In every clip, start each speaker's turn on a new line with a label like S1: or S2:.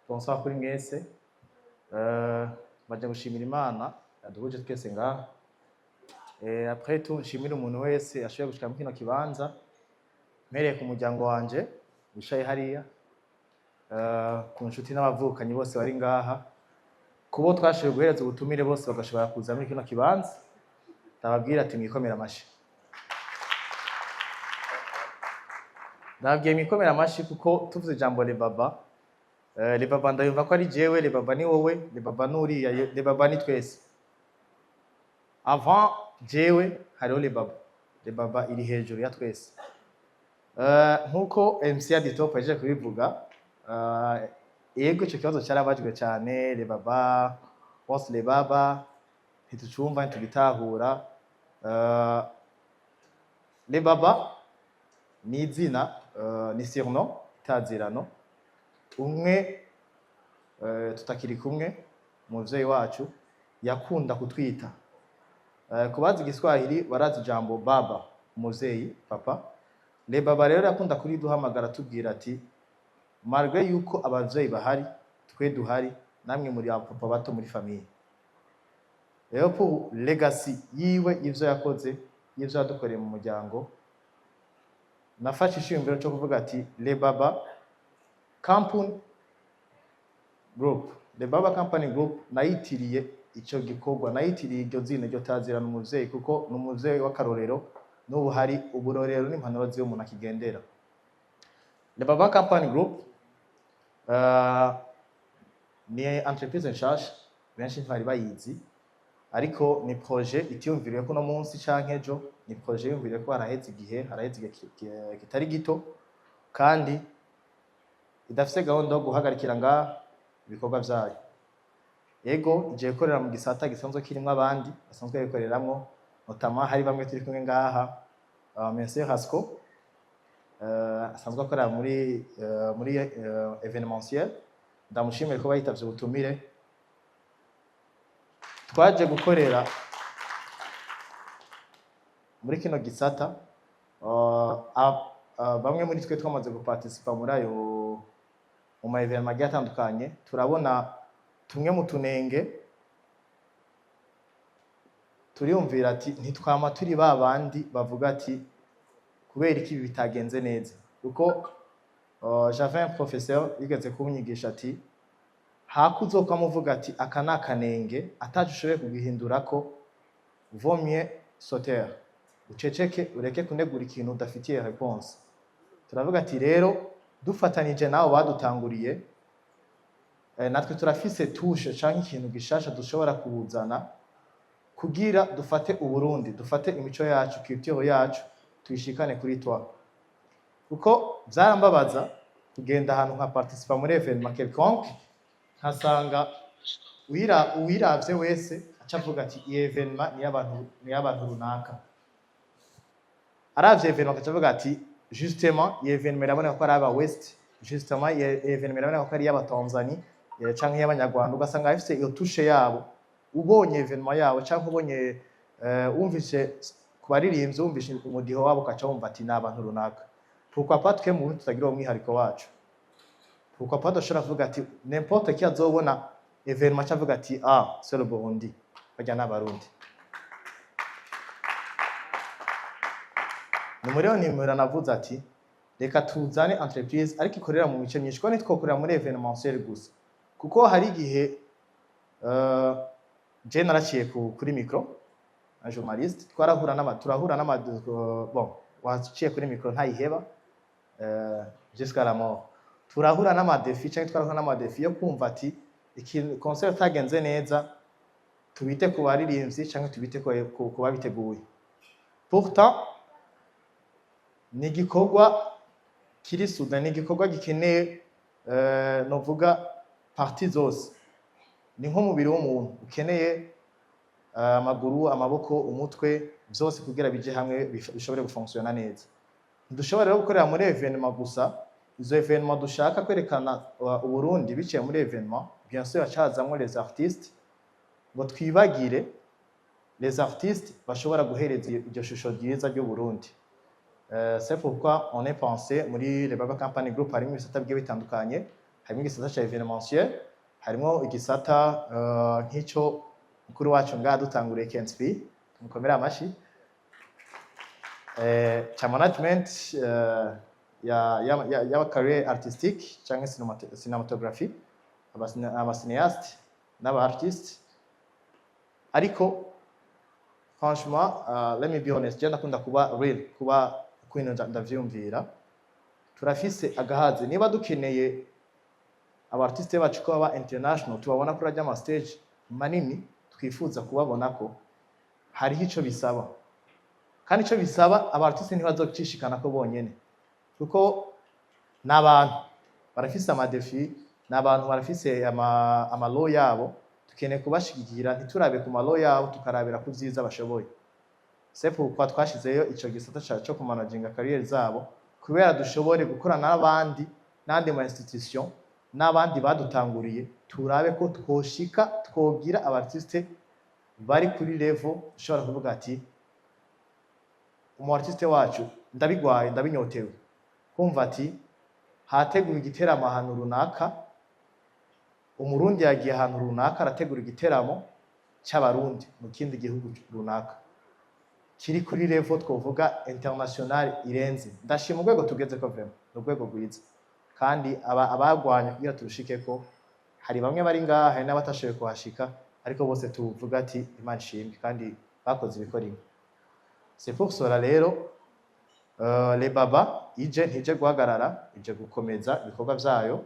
S1: Bonsoir kuri mwese. Baje gushimira Imana yaduhuje twese ngaha. Après tout nshimira umuntu wese ashoboye gushika mu kino kibanza. Mpereye ku muryango wanje wicaye hariya. Ku nshuti n'abavukanyi bose bari ngaha. Kubo twashoboye guhereza ubutumire bose bagashobora kuza muri kino kibanza. Ndababwira ati mwikomera amashi. Ndababwiye mwikomera amashi kuko tuvuze ijambo le baba. Le baba ndayumva ko ari jewe, le baba ni wowe, le baba nuriya, le baba ni twese. Avant jewe hariho le baba. Le baba iri hejuru ya twese. Nkuko MC Aditop yaje kubivuga, yego ico kibazo cyarabajwe cyane, le baba, wose le baba, ntitucumva ntitubitahura. Le baba ni izina, ni surnom, itazirano. Umwe tutakiri kumwe muvyeyi wacu yakunda kutwita. Kubazi igiswahili barazi ijambo baba, umuvyeyi, papa. Le baba rero yakunda kuri duhamagara tubwira ati malgré yuko abavyeyi bahari, twe duhari, namwe muri papa bato muri famille. Rero pour legacy yiwe ivyo yakoze, ivyo yadukoreye mu muryango, nafashe ishingiro cyo kuvuga ati le baba Company Group, the Baba Company Group nayitiriye ico gikorwa, nayitiriye iryo zina ryo tazira n'umuvyeyi kuko n'umuvyeyi w'akarorero n'ubu hari uburorero n'impanuro z'uwo umuntu akigendera. The Baba Company Group ni entreprise nshasha benshi ntibari bayizi, ariko ni projet itiyumviriye ko no munsi canke ejo, ni projet yumviriye ko haraheze igihe kitari gito kandi idafise gahunda yo guhagarikira ngaha ibikorwa vyayo. Yego ije gukorera mu gisata gisanzwe kirimwo abandi basanzwe bikoreramwo, notamment hari bamwe turi kumwe ngaha, Monsieur Hasco asanzwe akorera muri événementiel. Ndamushimire ko bayitavye ubutumire. Twaje gukorera muri kino gisata, bamwe muri twe twamaze guparticipa muri ayo mu ma événement agiye atandukanye. Turabona tumwe mu tunenge, turiyumvira ati ntitwama turi babandi bavuga ati kubera iki bitagenze neza, kuko j'avais un professeur yigeze kunyigisha ati hakuzoka muvuga ati aka nakanenge ataje ushoboye kugihindurako, vaut mieux sauter, uceceke ureke kunegura ikintu udafitiye réponse. Turavuga ati rero dufatanije nabo badutanguriye, natwe turafise touche canke ikintu gishasha dushobora kuzana kugira dufate Uburundi, dufate imico yacu, culture yacu, tuyishikane kuri twa. Kuko vyarambabaza kugenda ahantu nka participa muri événement quelconque, nkasanga uwiravye wese acavuga ati iyi événement ni y'abantu runaka. Aravye événement akavuga ati justement iyi événement iraboneka ko ari aba West, justement iyi événement iraboneka ko ari y'aba Tanzania canke y'abanyarwanda, ugasanga afise iyo touche yabo. Ubonye événement yabo canke ubonye wumvise kubaririmbyi, wumvise umudiho wabo ukaca wumva ati n'abantu runaka. Pourquoi pas twe mu tutagira umwihariko wacu? Pourquoi pas dushobora kuvuga ati n'importe qui azobona événement cavuga ati c'est le Burundi, bajya n'abarundi. Numero nimero navuze ati reka tuzane entreprise ariko ikorera mu mice myinshi, ko nitwokorera muri événementiel gusa. Kuko hari igihe je naraciye kuri micro, un journaliste, turahura n'ama bon, waciye kuri micro ntayiheba jusqu'à la mort. Turahura n'ama défi cyangwa twarahura n'ama défi yo kumva ati ikintu concert tagenze neza, tubite ku baririmbyi cyangwa tubite ku babiteguye. Pourtant ni igikorwa kiri soudain, ni igikorwa gikeneye novuga parti zose. Ni nk'umubiri w'umuntu ukeneye amaguru, amaboko, umutwe, byose kugira bije hamwe bishobore gufonctiona neza. Ntidushobora rero gukorera muri événement gusa. Izo événement dushaka kwerekana Uburundi biciye muri événement, bien sûr hacazamwo les artistes, ngo twibagire les artistes bashobora guhereza iryo shusho ryiza ry'u Burundi. C'est pourquoi on est pensé muri le Baba Company Group harimo ibisata bigiye bitandukanye. harimo igisata ca evenementiel, harimo igisata nk'ico mukuru wacu ngaha dutanguriye KNSP, tumukomere amashi, ca management y'aba career artistique canke cinématographie, aba cinéaste n'aba artiste. Ariko franchement, let me be honest, je ndakunda kuba real, kuba kwino ndavyumvira. Turafise agahaze, niba dukeneye aba artiste bacu ko baba international, tubabona kuri ajya ama stage manini, twifuza kubabona ko hariho ico bisaba. Kandi ico bisaba aba artiste ntibazocishikana ko bonyene, kuko n'abantu barafise ama défi, n'abantu barafise ama law yabo, tukeneye kubashigikira, ntiturabe ku ma law yabo, tukarabira ku vyiza bashoboye. C'est pourquoi twashizeyo ico gisata cyo kumanaginga career zabo, kubera dushobore gukorana n'abandi n'andi ma institution n'abandi badutanguriye, turabe ko twoshika twogira aba artiste bari kuri level ushobora kuvuga ati umu artiste wacu ndabigwaye ndabinyotewe, kumva ati hategura igiteramo ahantu runaka, umurundi yagiye ahantu runaka arategura igiteramo cy'abarundi mu kindi gihugu runaka kiri kuri level twovuga international irenze. Ndashima urwego tugeze ko vraiment urwego rwiza, kandi abagwanya kugira turushike ko hari bamwe bari ngaha, hari n'abatashoboye kuhashika, ariko bose tuvuga ati Imana ishimwe kandi bakoze ibikorwa. C'est pour cela rero Les Baba ntije guhagarara, ije gukomeza ibikorwa vyayo,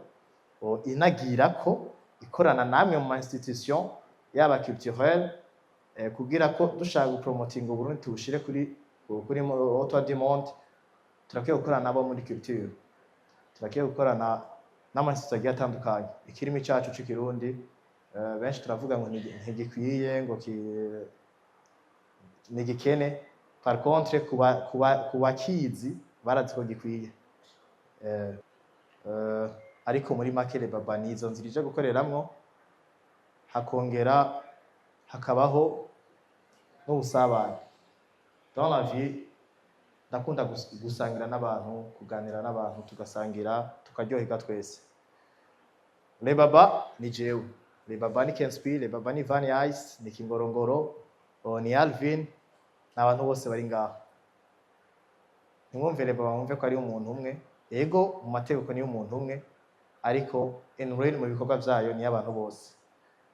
S1: inagira ko ikorana namwe mu institution yaba culturelle, kugira ko dushaka gupromotinga Uburundi tubushire kuri Autour du Monde. Turakiye gukorana nabo muri culture, turakiye gukorana n'amasitsi agiye atandukanye. Ikirimi cacu c'ikirundi benshi turavuga ngo ntigikwiye, ngo nigikene. Par contre kuba kizi barazi ko gikwiye. Ariko muri make Les Baba nizo nzira ije gukoreramwo, hakongera hakabaho n'ubusabane. Dans la vie ndakunda gusangira n'abantu, kuganira n'abantu, tugasangira tukaryoherwa twese. Les Baba ni jewe, Les Baba ni KNSP, Les Baba ni Van Ice, ni Kingorongoro, ni Alvin, n'abantu bose bari ngaho. Ntimwumve Les Baba mwumve ko ari umuntu umwe, ego mu mategeko ni umuntu umwe, ariko in real mu bikorwa vyayo ni abantu bose.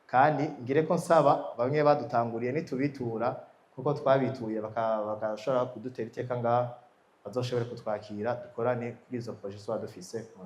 S1: Kandi ngire ko nsaba bamwe badutanguriye nitubitura, kuko twabituye bakashobora kudutera iteka ngaha, bazoshobore kutwakira dukorane kuri izo projet dufise.